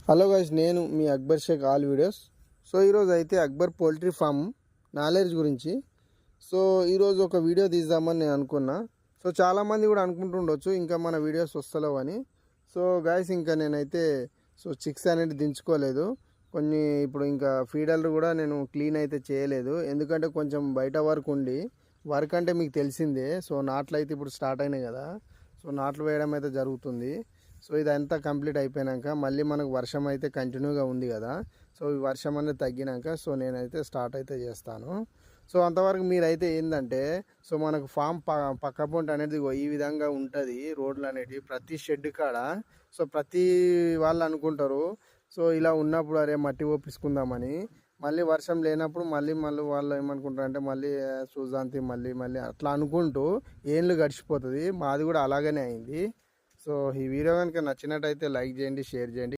Hello guys, నేను మీ Akbar Shaik all videos. So ఈరోజు అయితే అక్బర్ పోల్ట్రీ ఫామ్ నాలెడ్జ్ గురించి ఈరోజు ఒక వీడియో తీద్దామని నేను అనుకున్నా. చాలామంది కూడా అనుకుంటుండొచ్చు ఇంకా మన వీడియోస్ వస్తలేవు అని. గైస్ ఇంకా నేనైతే చిక్స్ అనేది దించుకోలేదు. ఇప్పుడు ఇంకా ఫీడర్లు కూడా నేను క్లీన్ అయితే చేయలేదు, ఎందుకంటే కొంచెం బయట వర్క్ ఉండి. వర్క్ అంటే మీకు తెలిసిందే. నాట్లు అయితే ఇప్పుడు స్టార్ట్ అయినాయి కదా. నాట్లు వేయడం అయితే జరుగుతుంది. ఇదంతా కంప్లీట్ అయిపోయాక మళ్ళీ మనకు వర్షం అయితే కంటిన్యూగా ఉంది కదా. ఈ వర్షం అనేది తగ్గినాక నేనైతే స్టార్ట్ అయితే చేస్తాను. అంతవరకు మీరైతే ఏంటంటే మనకు ఫామ్ పక్క పొంటి అనేది ఈ విధంగా ఉంటుంది. రోడ్లు అనేటివి ప్రతి షెడ్ కాడ. ప్రతి వాళ్ళు అనుకుంటారు ఇలా ఉన్నప్పుడు అరే మట్టి ఒప్పించుకుందామని. మళ్ళీ వర్షం లేనప్పుడు మళ్ళీ వాళ్ళు ఏమనుకుంటారు అంటే మళ్ళీ చూద్దాంతి మళ్ళీ అట్లా అనుకుంటూ ఏళ్ళు గడిచిపోతుంది. మాది కూడా అలాగనే అయింది. ఈ వీడియో కనుక నచ్చినట్టయితే లైక్ చేయండి, షేర్ చేయండి.